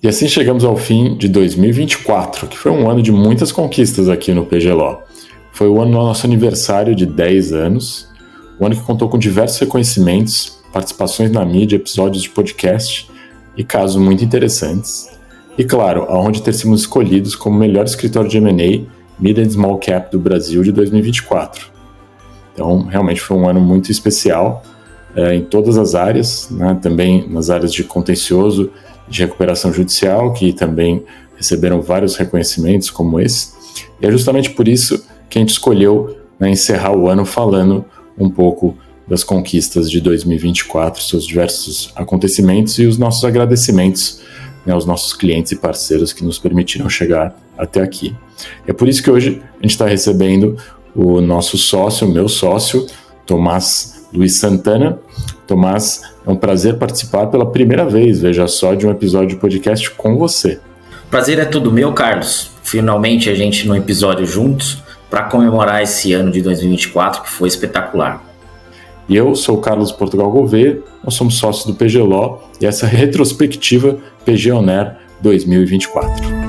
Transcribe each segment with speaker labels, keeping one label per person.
Speaker 1: E assim chegamos ao fim de 2024, que foi um ano de muitas conquistas aqui no PGLO. Foi o ano do nosso aniversário de 10 anos, o ano que contou com diversos reconhecimentos, participações na mídia, episódios de podcast e casos muito interessantes. E claro, a honra de ter sido escolhidos como o melhor escritório de M&A, Mid and Small Cap do Brasil de 2024. Então, realmente foi um ano muito especial em todas as áreas, né? Também nas áreas de contencioso, de recuperação judicial, que também receberam vários reconhecimentos como esse. E é justamente por isso que a gente escolheu, né, encerrar o ano falando um pouco das conquistas de 2024, seus diversos acontecimentos e os nossos agradecimentos, né, aos nossos clientes e parceiros que nos permitiram chegar até aqui. É por isso que hoje a gente está recebendo o nosso sócio, meu sócio, Tomás Luiz Santana. Tomás, é um prazer participar pela primeira vez, veja só, de um episódio de podcast com você.
Speaker 2: Prazer é todo meu, Carlos. Finalmente a gente num episódio juntos para comemorar esse ano de 2024 que foi espetacular.
Speaker 1: E eu sou o Carlos Portugal Gouveia, nós somos sócios do PGLO e essa retrospectiva PG On Air 2024.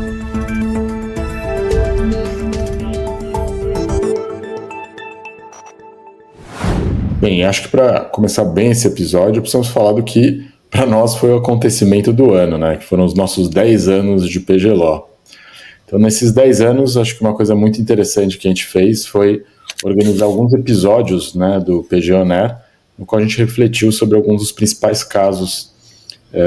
Speaker 1: Bem, acho que para começar bem esse episódio, precisamos falar do que para nós foi o acontecimento do ano, né? Que foram os nossos 10 anos de PGLO. Então, nesses 10 anos, acho que uma coisa muito interessante que a gente fez foi organizar alguns episódios, né, do PG On Air, no qual a gente refletiu sobre alguns dos principais casos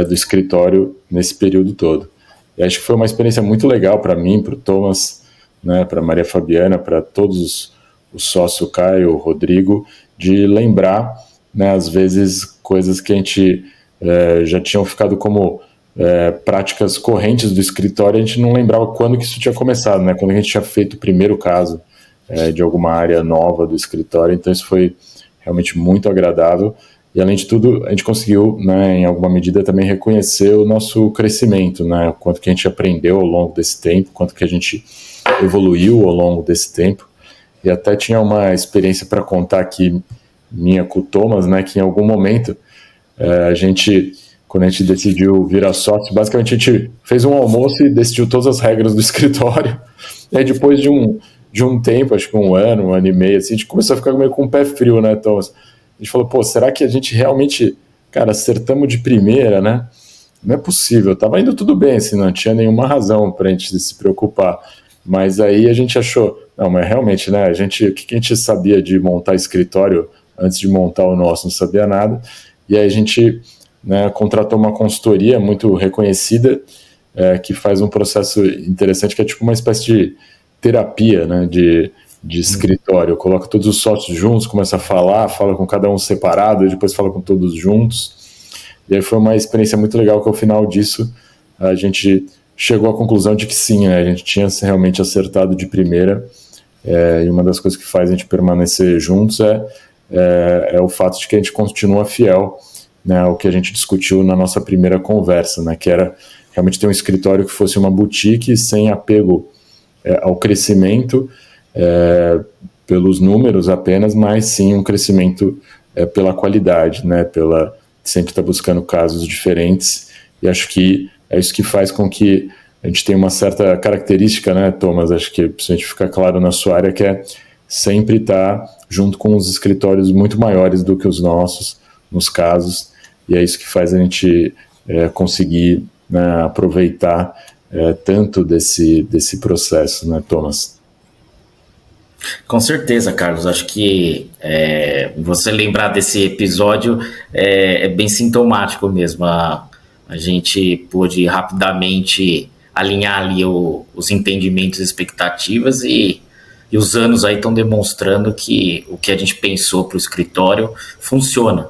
Speaker 1: do escritório nesse período todo. E acho que foi uma experiência muito legal para mim, para o Thomas, né, para a Maria Fabiana, para todos os sócios, o Caio, o Rodrigo, de lembrar, né, às vezes, coisas que a gente já tinham ficado como práticas correntes do escritório, a gente não lembrava quando que isso tinha começado, né, quando a gente tinha feito o primeiro caso de alguma área nova do escritório. Então isso foi realmente muito agradável e, além de tudo, a gente conseguiu, né, em alguma medida também reconhecer o nosso crescimento, né, o quanto que a gente aprendeu ao longo desse tempo, quanto que a gente evoluiu ao longo desse tempo. E até tinha uma experiência para contar aqui minha com o Thomas, né, que em algum momento quando a gente decidiu virar sócio, basicamente a gente fez um almoço e decidiu todas as regras do escritório. E aí, depois de um tempo, acho que um ano e meio, assim, a gente começou a ficar meio com o pé frio, né, Thomas? A gente falou, será que a gente realmente, cara, acertamos de primeira, né? Não é possível, tava indo tudo bem, assim, não tinha nenhuma razão pra gente se preocupar. Mas aí a gente achou, não, mas realmente, né, o que a gente sabia de montar escritório antes de montar o nosso? Não sabia nada. E aí a gente, né, contratou uma consultoria muito reconhecida, que faz um processo interessante, que é tipo uma espécie de terapia, né, de escritório. Coloca todos os sócios juntos, começa a fala com cada um separado, e depois fala com todos juntos. E aí foi uma experiência muito legal, que ao final disso a gente chegou à conclusão de que sim, né, a gente tinha realmente acertado de primeira, e uma das coisas que faz a gente permanecer juntos é o fato de que a gente continua fiel, né, ao que a gente discutiu na nossa primeira conversa, né, que era realmente ter um escritório que fosse uma boutique sem apego ao crescimento pelos números apenas, mas sim um crescimento pela qualidade, né, sempre estar buscando casos diferentes. E acho que é isso que faz com que a gente tenha uma certa característica, né, Thomas, acho que a gente fica claro na sua área, que é sempre estar junto com os escritórios muito maiores do que os nossos, nos casos, e é isso que faz a gente conseguir, né, aproveitar tanto desse processo, né, Thomas?
Speaker 2: Com certeza, Carlos. Acho que você lembrar desse episódio é bem sintomático mesmo. A gente pôde rapidamente alinhar ali os entendimentos e expectativas, e os anos aí estão demonstrando que o que a gente pensou para o escritório funciona.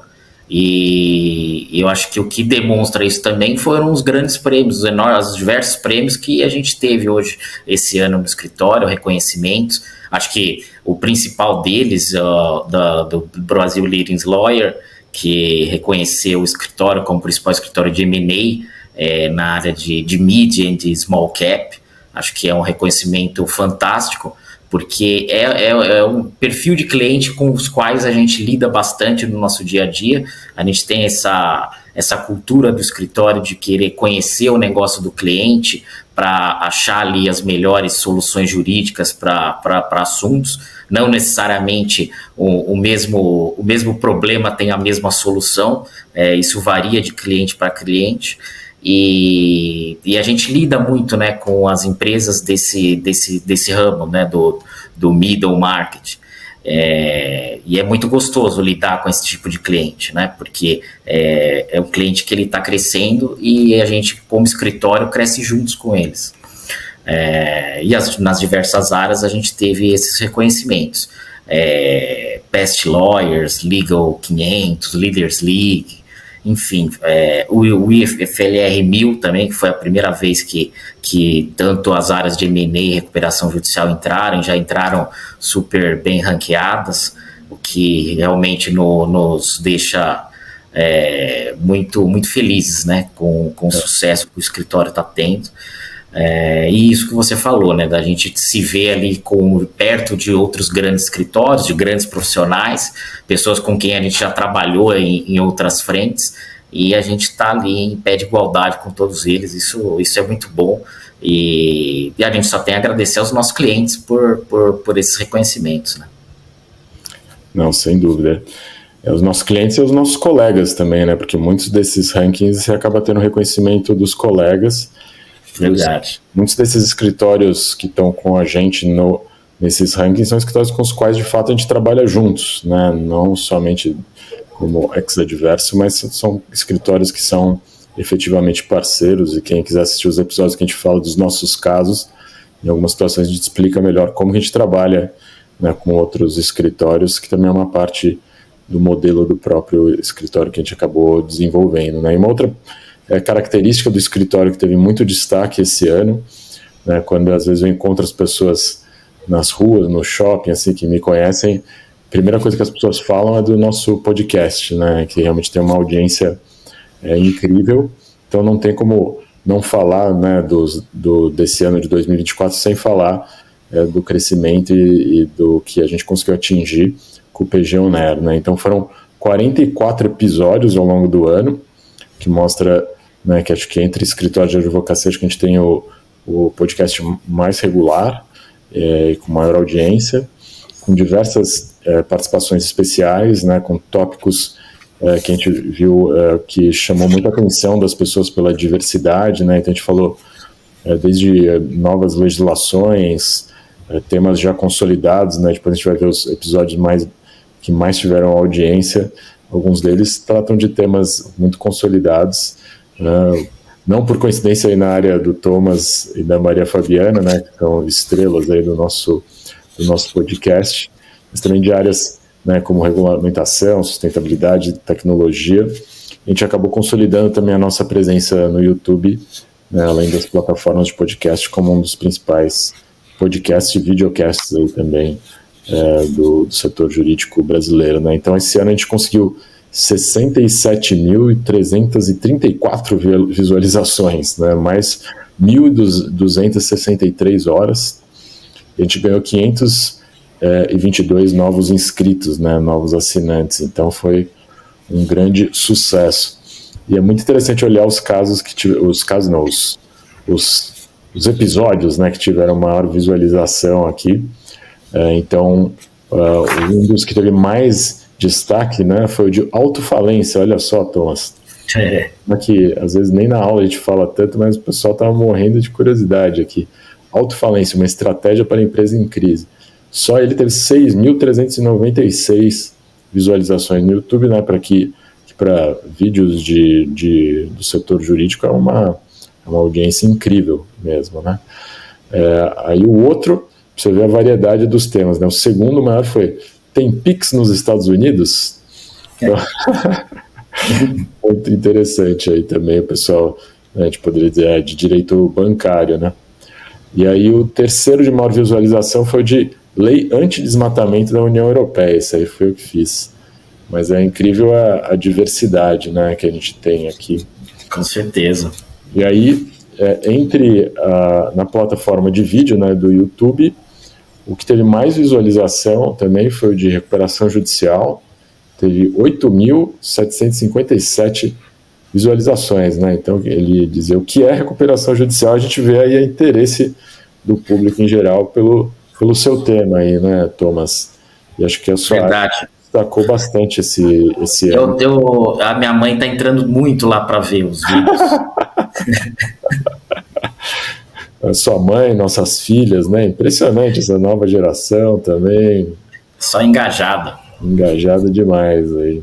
Speaker 2: E eu acho que o que demonstra isso também foram os grandes prêmios, os diversos prêmios que a gente teve hoje, esse ano no escritório, reconhecimentos. Acho que o principal deles, do Brasil Leading Lawyer, que reconheceu o escritório como principal escritório de M&A na área de Mid and Small Cap. Acho que é um reconhecimento fantástico, porque é um perfil de cliente com os quais a gente lida bastante no nosso dia a dia. A gente tem essa essa cultura do escritório de querer conhecer o negócio do cliente para achar ali as melhores soluções jurídicas para assuntos. Não necessariamente o mesmo problema tem a mesma solução, isso varia de cliente para cliente. E a gente lida muito, né, com as empresas desse ramo, né, do middle market. E é muito gostoso lidar com esse tipo de cliente, né? Porque é um cliente que ele está crescendo e a gente, como escritório, cresce juntos com eles. Nas diversas áreas a gente teve esses reconhecimentos. Best Lawyers, Legal 500, Leaders League, enfim, o IFLR 1000 também, que foi a primeira vez que tanto as áreas de M&A e recuperação judicial já entraram super bem ranqueadas, o que realmente nos deixa muito, muito felizes, né, com o sucesso que o escritório está tendo. E isso que você falou, né, da gente se ver ali perto de outros grandes escritórios, de grandes profissionais, pessoas com quem a gente já trabalhou em outras frentes, e a gente está ali em pé de igualdade com todos eles. Isso é muito bom, e a gente só tem a agradecer aos nossos clientes por esses reconhecimentos, né? Não, sem dúvida. Os nossos clientes e os nossos colegas também, né, porque muitos desses rankings você acaba tendo reconhecimento dos colegas. Verdade. Muitos desses escritórios que estão com a gente nesses rankings são escritórios com os quais, de fato, a gente trabalha juntos, né? Não somente como ex-adverso, mas são escritórios que são efetivamente parceiros, e quem quiser assistir os episódios que a gente fala dos nossos casos, em algumas situações a gente explica melhor como que a gente trabalha, né, com outros escritórios, que também é uma parte do modelo do próprio escritório que a gente acabou desenvolvendo, né? E uma outra característica do escritório que teve muito destaque esse ano, né, quando às vezes eu encontro as pessoas nas ruas, no shopping, assim, que me conhecem, a primeira coisa que as pessoas falam é do nosso podcast, né, que realmente tem uma audiência incrível. Então não tem como não falar, né, desse ano de 2024 sem falar do crescimento e do que a gente conseguiu atingir com o PG On Air, né? Então foram 44 episódios ao longo do ano, que mostra, né, que acho que entre escritórios de advocacia acho que a gente tem o podcast mais regular, com maior audiência, com diversas participações especiais, né, com tópicos que a gente viu que chamou muita atenção das pessoas pela diversidade, né? Então a gente falou desde novas legislações, temas já consolidados, né? Depois a gente vai ver os episódios que mais tiveram audiência. Alguns deles tratam de temas muito consolidados, não por coincidência aí na área do Thomas e da Maria Fabiana, né, que são estrelas aí do nosso podcast, mas também de áreas, né, como regulamentação, sustentabilidade, tecnologia. A gente acabou consolidando também a nossa presença no YouTube, né, além das plataformas de podcast, como um dos principais podcasts e videocasts aí também do setor jurídico brasileiro, né? Então esse ano a gente conseguiu 67.334 visualizações, né? Mais 1.263 horas. A gente ganhou 522 novos inscritos, né? Novos assinantes. Então foi um grande sucesso. E é muito interessante olhar os casos os episódios, né, que tiveram maior visualização aqui. Então, um dos que teve mais destaque, né, foi o de autofalência. Olha só, Thomas. Aqui, às vezes nem na aula a gente fala tanto, mas o pessoal estava morrendo de curiosidade aqui. Autofalência, uma estratégia para a empresa em crise. Só ele teve 6.396 visualizações no YouTube, né, para vídeos do setor jurídico é uma audiência incrível mesmo, né? Aí o outro, você vê a variedade dos temas, né? O segundo maior foi: tem Pix nos Estados Unidos? Então, muito interessante aí também, o pessoal, né, a gente poderia dizer, de direito bancário, né? E aí o terceiro de maior visualização foi de lei antidesmatamento da União Europeia. Isso aí foi eu que fiz. Mas é incrível a diversidade, né, que a gente tem aqui. Com certeza. E aí, na plataforma de vídeo, né, do YouTube, o que teve mais visualização também foi o de recuperação judicial. Teve 8.757
Speaker 1: visualizações, né? Então ele dizia o que é recuperação judicial, a gente vê aí o interesse do público em geral pelo seu tema aí, né, Thomas? E acho que a sua arte destacou bastante esse ano.
Speaker 2: A minha mãe está entrando muito lá para ver os vídeos.
Speaker 1: A sua mãe, nossas filhas, né? Impressionante essa nova geração também.
Speaker 2: Só engajada.
Speaker 1: Engajada demais aí.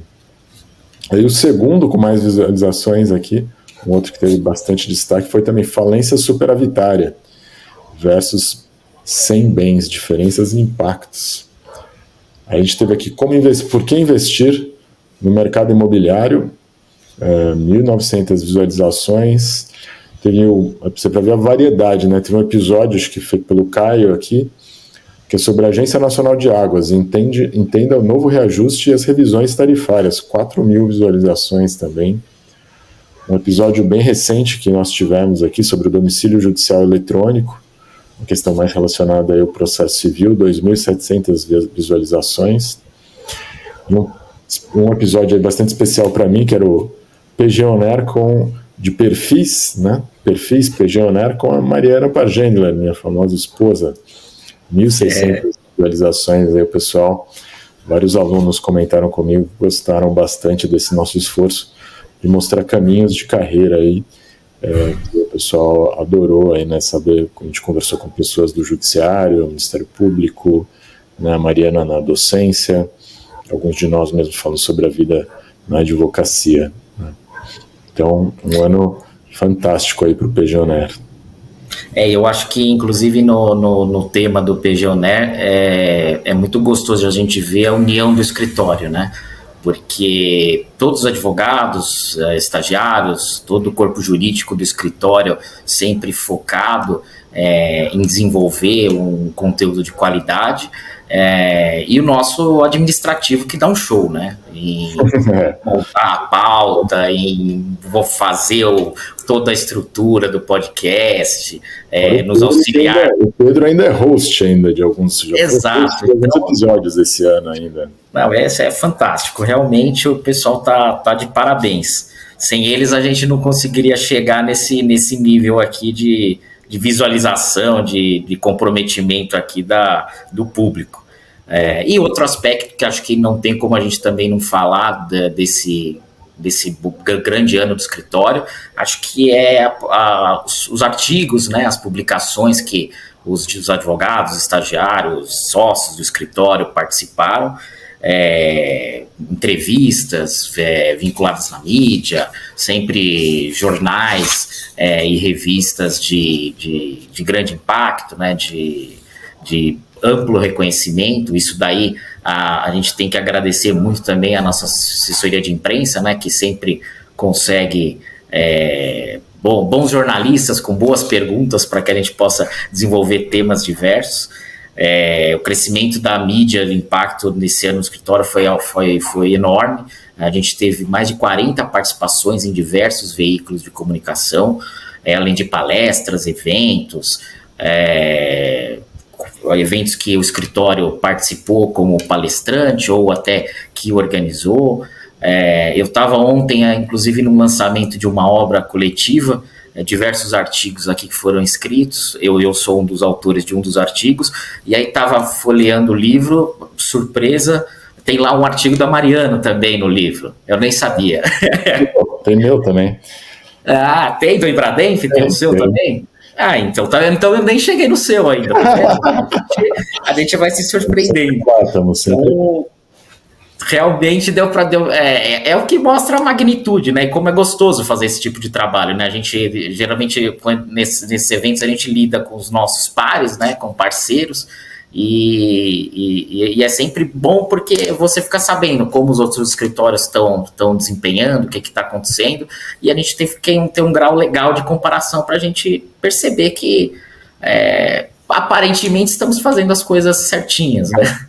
Speaker 1: Aí o segundo com mais visualizações aqui, um outro que teve bastante destaque, foi também falência superavitária versus 100 bens, diferenças e impactos. Aí a gente teve aqui por que investir no mercado imobiliário, 1.900 visualizações. Você para ver a variedade, né? Teve um episódio, acho que foi pelo Caio aqui, que é sobre a Agência Nacional de Águas, entenda o novo reajuste e as revisões tarifárias, 4.000 visualizações também. Um episódio bem recente que nós tivemos aqui sobre o domicílio judicial eletrônico, uma questão mais relacionada aí ao processo civil, 2.700 visualizações. Um episódio aí bastante especial para mim, que era o PG On Air de perfis, né? Perfis PG On Air com a Mariana Pargendler, minha famosa esposa. 1.600 visualizações aí, o pessoal, vários alunos comentaram comigo, gostaram bastante desse nosso esforço de mostrar caminhos de carreira aí, que o pessoal adorou aí, né, saber, a gente conversou com pessoas do Judiciário, Ministério Público, né, a Mariana na docência, alguns de nós mesmo falando sobre a vida na advocacia, né. Então, um ano fantástico aí para o PG On Air.
Speaker 2: Eu acho que, inclusive, no tema do PG On Air, é muito gostoso a gente ver a união do escritório, né? Porque todos os advogados, estagiários, todo o corpo jurídico do escritório sempre focado em desenvolver um conteúdo de qualidade, e o nosso administrativo que dá um show, né? Em montar a pauta, em fazer toda a estrutura do podcast, nos auxiliar.
Speaker 1: O Pedro ainda é host ainda de alguns
Speaker 2: episódios
Speaker 1: esse ano ainda.
Speaker 2: Não, esse é fantástico. Realmente o pessoal tá de parabéns. Sem eles a gente não conseguiria chegar nesse nível aqui de visualização, de comprometimento aqui do público. E outro aspecto que acho que não tem como a gente também não falar desse grande ano do escritório, acho que os artigos, né, as publicações que os advogados, estagiários, sócios do escritório participaram, entrevistas vinculadas na mídia, sempre jornais e revistas de grande impacto, né, de amplo reconhecimento. Isso daí a gente tem que agradecer muito também a nossa assessoria de imprensa, né, que sempre consegue bons jornalistas com boas perguntas para que a gente possa desenvolver temas diversos. O crescimento da mídia de impacto nesse ano no escritório foi enorme. A gente teve mais de 40 participações em diversos veículos de comunicação, além de palestras, eventos que o escritório participou como palestrante ou até que organizou. Eu estava ontem, inclusive, no lançamento de uma obra coletiva, diversos artigos aqui que foram escritos. Eu sou um dos autores de um dos artigos, e aí estava folheando o livro, surpresa, tem lá um artigo da Mariana também no livro, eu nem sabia.
Speaker 1: Tem meu também.
Speaker 2: Tem do Embrademf? Tem o seu também? Então eu nem cheguei no seu ainda. A gente vai se surpreendendo. Então, realmente é o que mostra a magnitude, né? E como é gostoso fazer esse tipo de trabalho, né? A gente geralmente nesses eventos a gente lida com os nossos pares, né? Com parceiros, e é sempre bom porque você fica sabendo como os outros escritórios estão desempenhando, o que está acontecendo, e a gente tem que ter um grau legal de comparação para a gente perceber que aparentemente estamos fazendo as coisas certinhas, né?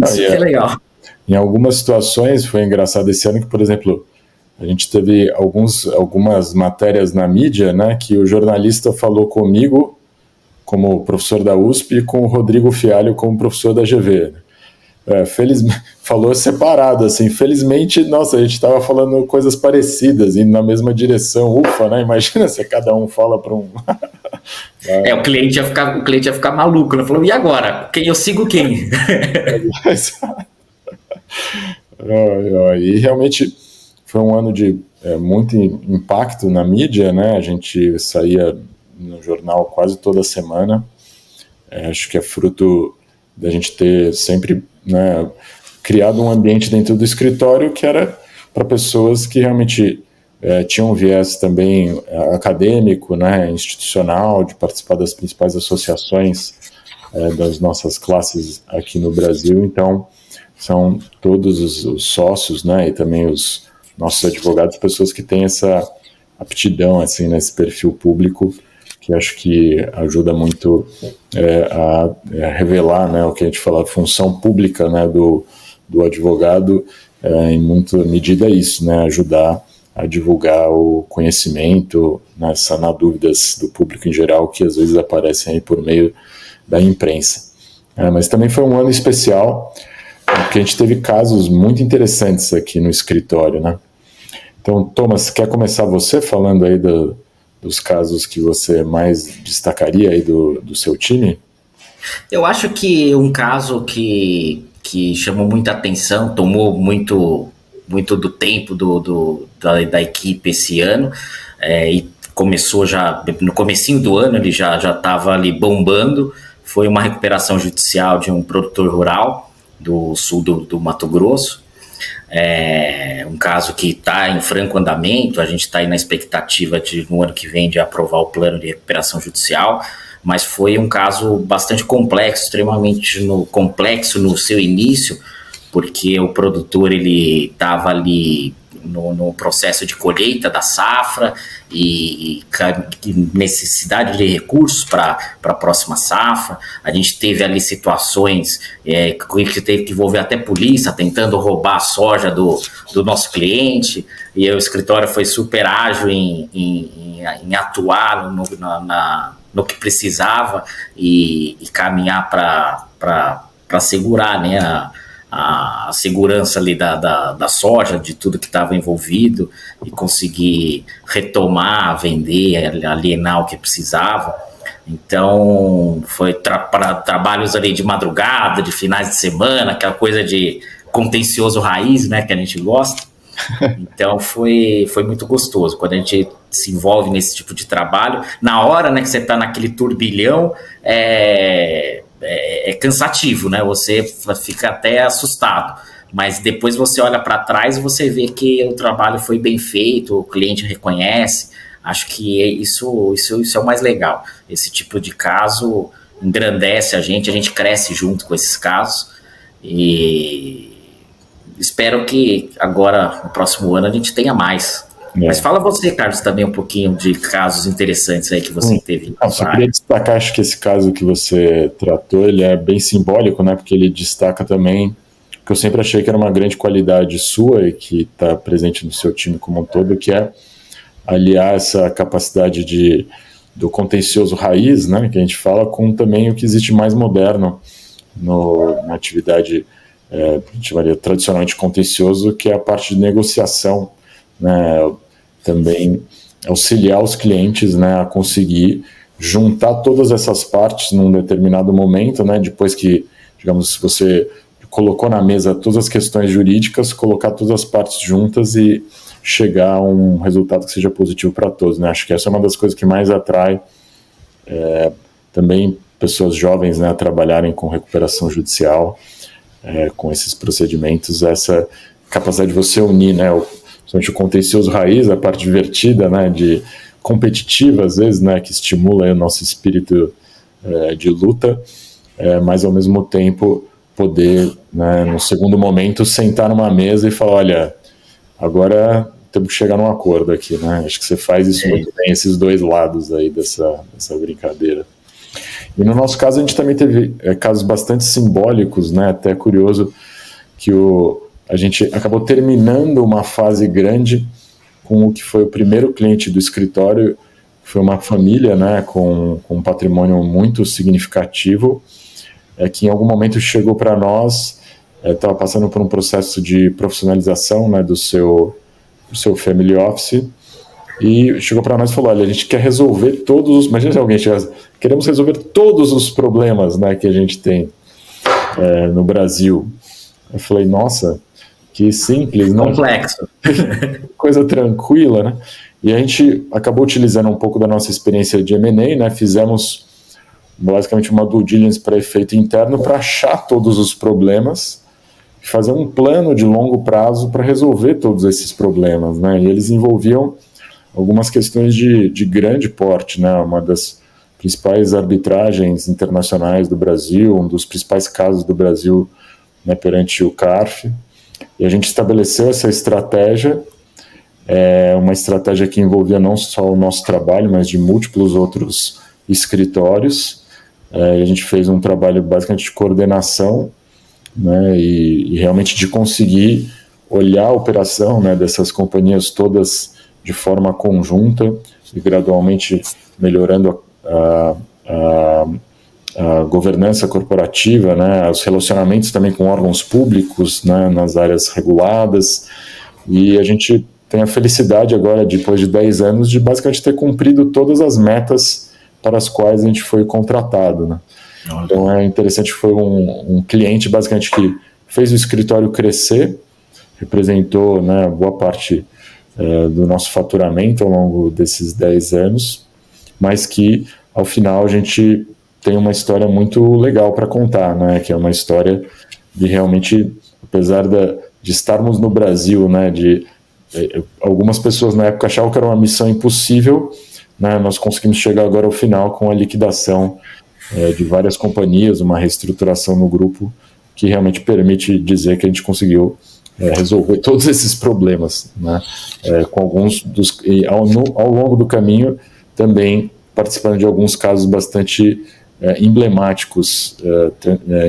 Speaker 2: Isso que é legal.
Speaker 1: Em algumas situações foi engraçado esse ano que, por exemplo, a gente teve algumas matérias na mídia, né, que o jornalista falou comigo como professor da USP e com o Rodrigo Fialho como professor da GV. falou separado, assim, felizmente, nossa, a gente estava falando coisas parecidas, indo na mesma direção, ufa, né? Imagina se cada um fala para um...
Speaker 2: O cliente ia ficar maluco, né? Falou, e agora? Eu sigo quem?
Speaker 1: E realmente foi um ano de muito impacto na mídia, né? A gente saía no jornal quase toda semana. Acho que é fruto da gente ter sempre, né, criado um ambiente dentro do escritório que era para pessoas que realmente tinham um viés também acadêmico, né, institucional, de participar das principais associações das nossas classes aqui no Brasil. Então, são todos os sócios, né, e também os nossos advogados, pessoas que têm essa aptidão, assim, nesse perfil público, que acho que ajuda muito a revelar, né, o que a gente fala, a função pública, né, do advogado, em muita medida é isso, né, ajudar a divulgar o conhecimento, né, sanar dúvidas do público em geral, que às vezes aparecem aí por meio da imprensa. Mas também foi um ano especial, porque a gente teve casos muito interessantes aqui no escritório, né? Então, Thomas, quer começar você falando aí dos casos que você mais destacaria aí do seu time?
Speaker 2: Eu acho que um caso que chamou muita atenção, tomou muito do tempo da equipe esse ano, e começou já, no comecinho do ano ele já estava ali bombando, foi uma recuperação judicial de um produtor rural do sul do Mato Grosso. Um caso que está em franco andamento, a gente está aí na expectativa de, no ano que vem, de aprovar o plano de recuperação judicial, mas foi um caso bastante complexo, extremamente complexo no seu início, porque o produtor ele estava ali no processo de colheita da safra e necessidade de recursos para a próxima safra. A gente teve ali situações que teve que envolver até polícia tentando roubar a soja do nosso cliente, e o escritório foi super ágil em atuar no que precisava e caminhar para assegurar, né, a segurança ali da soja, de tudo que estava envolvido, e conseguir retomar, vender, alienar o que precisava. Então, foi para trabalhos ali de madrugada, de finais de semana, aquela coisa de contencioso raiz, né, que a gente gosta. Então, foi muito gostoso. Quando a gente se envolve nesse tipo de trabalho, na hora, né, que você está naquele turbilhão, é cansativo, né? Você fica até assustado, mas depois você olha para trás e você vê que o trabalho foi bem feito, o cliente reconhece. Acho que isso é o mais legal. Esse tipo de caso engrandece a gente cresce junto com esses casos, e espero que agora, no próximo ano, a gente tenha mais. Mas fala você, Carlos, também um pouquinho de casos interessantes aí que você teve.
Speaker 1: Eu só queria destacar, acho que esse caso que você tratou, ele é bem simbólico, né? Porque ele destaca também, que eu sempre achei que era uma grande qualidade sua e que está presente no seu time como um todo, que é aliar essa capacidade do contencioso raiz, né? Que a gente fala, com também o que existe mais moderno na atividade, a gente chamaria tradicionalmente contencioso, que é a parte de negociação, né? Também auxiliar os clientes, né, a conseguir juntar todas essas partes num determinado momento, né, depois que, digamos, você colocou na mesa todas as questões jurídicas, colocar todas as partes juntas e chegar a um resultado que seja positivo para todos, né? Acho que essa é uma das coisas que mais atrai também pessoas jovens, né, a trabalharem com recuperação judicial, com esses procedimentos, essa capacidade de você unir, né, principalmente o contencioso raiz, a parte divertida, né, de competitiva, às vezes, né, que estimula aí o nosso espírito de luta, mas ao mesmo tempo poder, né, no segundo momento, sentar numa mesa e falar, olha, agora temos que chegar num acordo aqui, né? Acho que você faz isso muito bem, esses dois lados aí dessa brincadeira. E no nosso caso, a gente também teve casos bastante simbólicos, né, até curioso, que a gente acabou terminando uma fase grande com o que foi o primeiro cliente do escritório. Foi uma família, né, com um patrimônio muito significativo, que em algum momento chegou para nós estava passando por um processo de profissionalização, né, do seu family office, e chegou para nós e falou: olha, a gente quer resolver todos os... Imagina se alguém chegasse: queremos resolver todos os problemas, né, que a gente tem no Brasil. Eu falei: nossa, que simples, né?
Speaker 2: Complexo.
Speaker 1: Coisa tranquila, né? E a gente acabou utilizando um pouco da nossa experiência de M&A, né? Fizemos basicamente uma due diligence para efeito interno para achar todos os problemas, fazer um plano de longo prazo para resolver todos esses problemas, né? E eles envolviam algumas questões de grande porte, né? Uma das principais arbitragens internacionais do Brasil, um dos principais casos do Brasil, né, perante o CARF. E a gente estabeleceu essa estratégia, uma estratégia que envolvia não só o nosso trabalho, mas de múltiplos outros escritórios. E a gente fez um trabalho basicamente de coordenação, né, e realmente de conseguir olhar a operação, né, dessas companhias todas de forma conjunta e gradualmente melhorando a governança corporativa, né, os relacionamentos também com órgãos públicos, né, nas áreas reguladas. E a gente tem a felicidade agora, depois de 10 anos, de basicamente ter cumprido todas as metas para as quais a gente foi contratado, né? Então é interessante que foi um cliente basicamente que fez o escritório crescer, representou, né, boa parte do nosso faturamento ao longo desses 10 anos, mas que ao final a gente tem uma história muito legal para contar, né, que é uma história de realmente, apesar de estarmos no Brasil, né, algumas pessoas na época achavam que era uma missão impossível, né, nós conseguimos chegar agora ao final com a liquidação de várias companhias, uma reestruturação no grupo que realmente permite dizer que a gente conseguiu resolver todos esses problemas, né, com alguns dos... E ao longo do caminho também participando de alguns casos bastante emblemáticos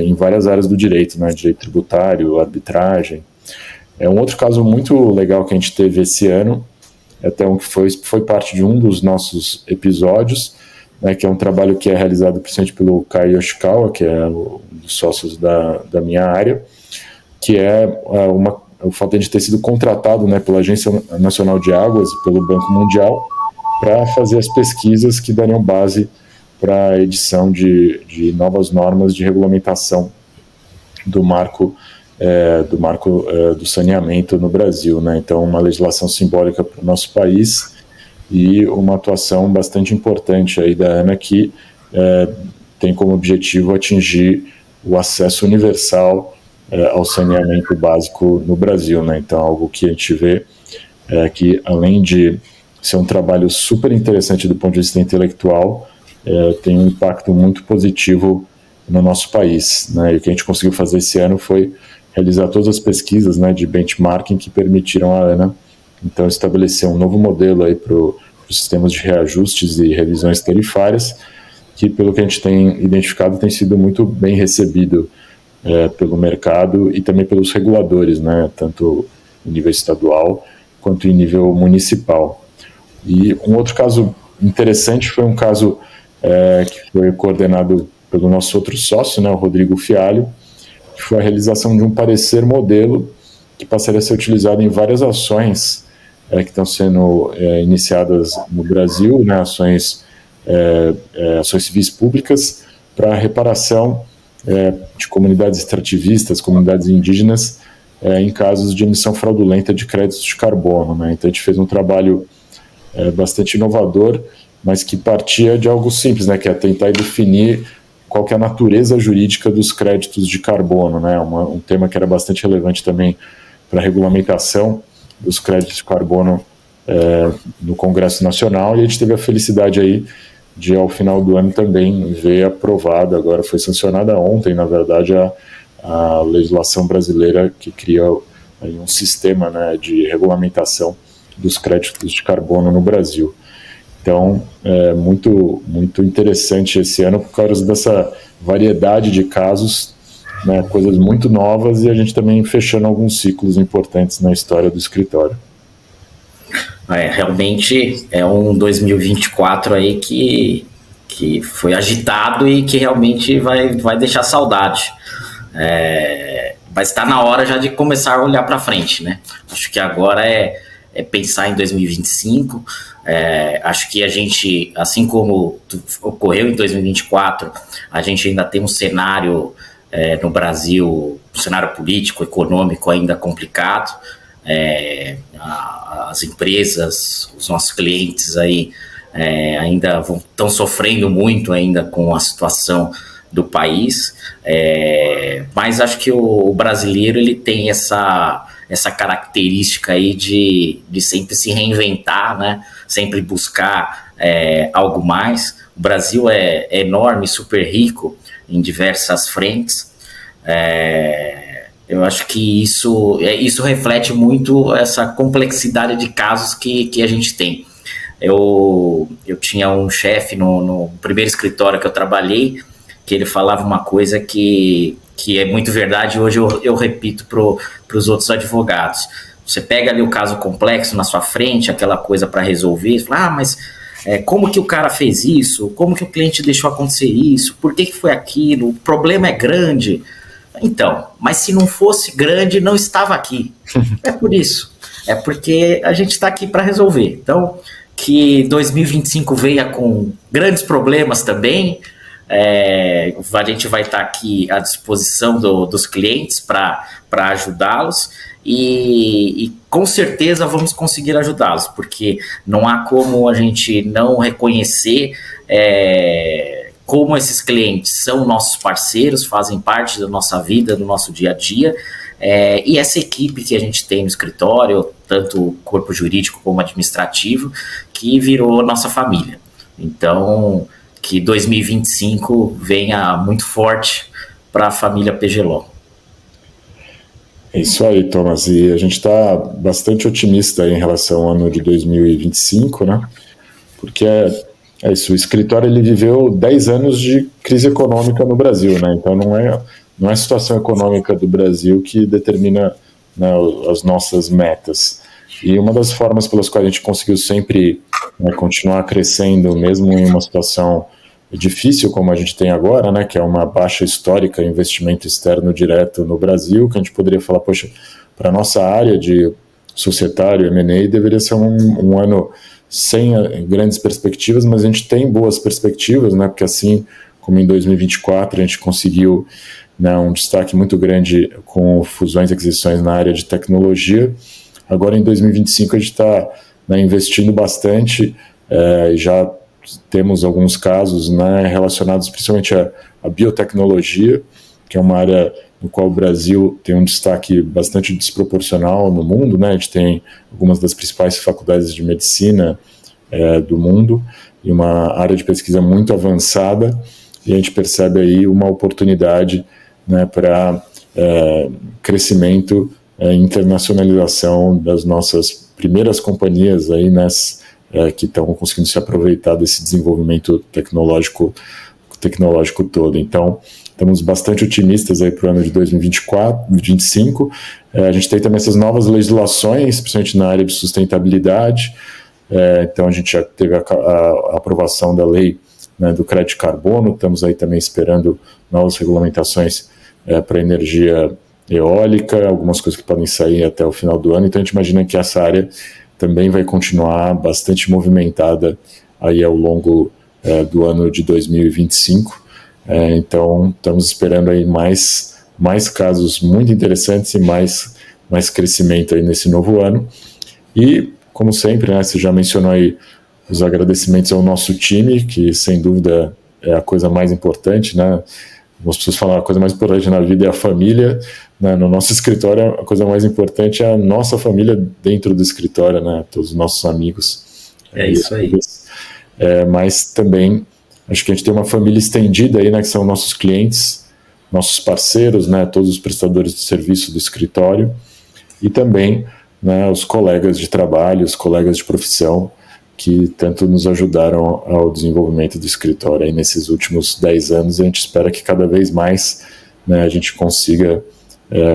Speaker 1: em várias áreas do direito, né, direito tributário, arbitragem. Um outro caso muito legal que a gente teve esse ano, até um que foi parte de um dos nossos episódios, né, que é um trabalho que é realizado principalmente pelo Kai Yoshikawa, que é um dos sócios da minha área, que é o fato de a gente ter sido contratado, né, pela Agência Nacional de Águas e pelo Banco Mundial para fazer as pesquisas que dariam base para a edição de novas normas de regulamentação do marco do saneamento no Brasil, né? Então, uma legislação simbólica para o nosso país e uma atuação bastante importante aí da ANA que tem como objetivo atingir o acesso universal ao saneamento básico no Brasil, né? Então, algo que a gente vê que, além de ser um trabalho super interessante do ponto de vista intelectual, tem um impacto muito positivo no nosso país, né? E o que a gente conseguiu fazer esse ano foi realizar todas as pesquisas, né, de benchmarking que permitiram à ANA, então, estabelecer um novo modelo aí para os sistemas de reajustes e revisões tarifárias, que, pelo que a gente tem identificado, tem sido muito bem recebido pelo mercado e também pelos reguladores, né, tanto em nível estadual quanto em nível municipal. E um outro caso interessante foi um caso que foi coordenado pelo nosso outro sócio, né, o Rodrigo Fialho, que foi a realização de um parecer modelo que passaria a ser utilizado em várias ações que estão sendo iniciadas no Brasil, né, ações civis públicas para reparação de comunidades extrativistas, comunidades indígenas, em casos de emissão fraudulenta de créditos de carbono, né? Então a gente fez um trabalho bastante inovador, mas que partia de algo simples, né, que é tentar definir qual que é a natureza jurídica dos créditos de carbono, né, um tema que era bastante relevante também para a regulamentação dos créditos de carbono no Congresso Nacional, e a gente teve a felicidade aí de, ao final do ano, também ver aprovada, agora foi sancionada ontem, na verdade, a legislação brasileira que cria aí um sistema, né, de regulamentação dos créditos de carbono no Brasil. Então, é muito, muito interessante esse ano por causa dessa variedade de casos, né, coisas muito novas, e a gente também fechando alguns ciclos importantes na história do escritório.
Speaker 2: Realmente é um 2024 aí que foi agitado e que realmente vai deixar saudade. Mas está na hora já de começar a olhar para frente, né? Acho que agora é pensar em 2025. Acho que a gente, assim como ocorreu em 2024, a gente ainda tem um cenário no Brasil, um cenário político, econômico ainda complicado. As empresas, os nossos clientes aí ainda estão sofrendo muito ainda com a situação do país, mas acho que o brasileiro ele tem essa característica aí de sempre se reinventar, né? Sempre buscar algo mais. O Brasil é enorme, super rico em diversas frentes. Eu acho que isso reflete muito essa complexidade de casos que a gente tem. Eu tinha um chefe no primeiro escritório que eu trabalhei, que ele falava uma coisa que é muito verdade, hoje eu repito para os outros advogados. Você pega ali o caso complexo na sua frente, aquela coisa para resolver, fala, mas como que o cara fez isso? Como que o cliente deixou acontecer isso? Por que foi aquilo? O problema é grande. Então, mas se não fosse grande, não estava aqui. É por isso. É porque a gente está aqui para resolver. Então, que 2025 venha com grandes problemas também. A gente vai estar aqui à disposição dos clientes para ajudá-los e com certeza vamos conseguir ajudá-los, porque não há como a gente não reconhecer como esses clientes são nossos parceiros, fazem parte da nossa vida, do nosso dia a dia, e essa equipe que a gente tem no escritório, tanto o corpo jurídico como administrativo, que virou nossa família. Então, que 2025 venha muito forte para a família PGLO.
Speaker 1: É isso aí, Thomas. E a gente está bastante otimista em relação ao ano de 2025, né? Porque é isso, o escritório ele viveu 10 anos de crise econômica no Brasil, né? Então não é a situação econômica do Brasil que determina, né, as nossas metas. E uma das formas pelas quais a gente conseguiu sempre, né, continuar crescendo, mesmo em uma situação difícil como a gente tem agora, né, que é uma baixa histórica em investimento externo direto no Brasil, que a gente poderia falar, poxa, para a nossa área de societário, M&A, deveria ser um ano sem grandes perspectivas, mas a gente tem boas perspectivas, né, porque assim como em 2024 a gente conseguiu, né, um destaque muito grande com fusões e aquisições na área de tecnologia. Agora em 2025 a gente está, né, investindo bastante, já temos alguns casos, né, relacionados principalmente à biotecnologia, que é uma área no qual o Brasil tem um destaque bastante desproporcional no mundo, né? A gente tem algumas das principais faculdades de medicina do mundo e uma área de pesquisa muito avançada, e a gente percebe aí uma oportunidade, né, para crescimento e internacionalização das nossas primeiras companhias aí, que estão conseguindo se aproveitar desse desenvolvimento tecnológico todo. Então, estamos bastante otimistas aí para o ano de 2025. A gente tem também essas novas legislações, principalmente na área de sustentabilidade. Então, a gente já teve a aprovação da lei, né, do crédito carbono. Estamos aí também esperando novas regulamentações para energia eólica, algumas coisas que podem sair até o final do ano. Então, a gente imagina que essa área também vai continuar bastante movimentada aí ao longo do ano de 2025. Então, estamos esperando aí mais casos muito interessantes e mais crescimento aí nesse novo ano. E, como sempre, né, você já mencionou aí os agradecimentos ao nosso time, que sem dúvida é a coisa mais importante, né? As pessoas falam a coisa mais importante na vida é a família, né? No nosso escritório a coisa mais importante é a nossa família dentro do escritório, né? Todos os nossos amigos.
Speaker 2: É isso aí.
Speaker 1: Mas também acho que a gente tem uma família estendida aí, né? Que são nossos clientes, nossos parceiros, né? Todos os prestadores de serviço do escritório e também, né, os colegas de trabalho, os colegas de profissão que tanto nos ajudaram ao desenvolvimento do escritório aí nesses últimos 10 anos. A gente espera que cada vez mais, né, a gente consiga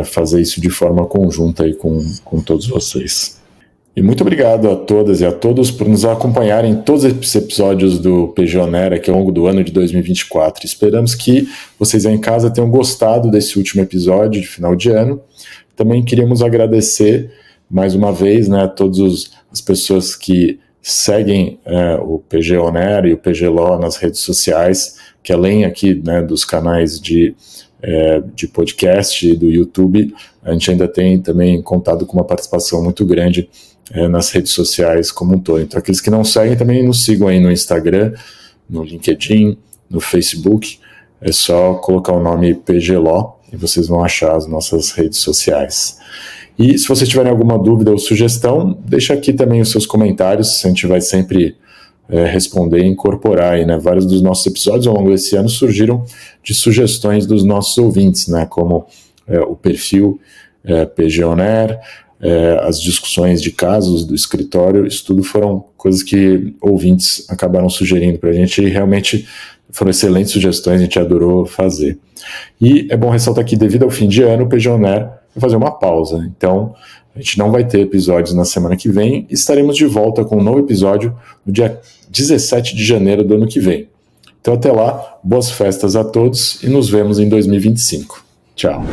Speaker 1: fazer isso de forma conjunta aí com todos vocês. E muito obrigado a todas e a todos por nos acompanharem em todos esses episódios do PG On Air aqui ao longo do ano de 2024. Esperamos que vocês aí em casa tenham gostado desse último episódio de final de ano. Também queríamos agradecer mais uma vez, né, a todas as pessoas que seguem o PG On Air e o PG Law nas redes sociais, que além aqui, né, dos canais de podcast e do YouTube, a gente ainda tem também contado com uma participação muito grande nas redes sociais como um todo. Então, aqueles que não seguem também nos sigam aí no Instagram, no LinkedIn, no Facebook. É só colocar o nome PG Law e vocês vão achar as nossas redes sociais. E se vocês tiverem alguma dúvida ou sugestão, deixa aqui também os seus comentários, a gente vai sempre responder e incorporar aí, né? Vários dos nossos episódios ao longo desse ano surgiram de sugestões dos nossos ouvintes, né? Como o perfil PG On Air, as discussões de casos do escritório, isso tudo foram coisas que ouvintes acabaram sugerindo para a gente e realmente foram excelentes sugestões, a gente adorou fazer. E é bom ressaltar que devido ao fim de ano, o PG On Air vai fazer uma pausa, então a gente não vai ter episódios na semana que vem e estaremos de volta com um novo episódio no dia 17 de janeiro do ano que vem. Então até lá, boas festas a todos e nos vemos em 2025. Tchau.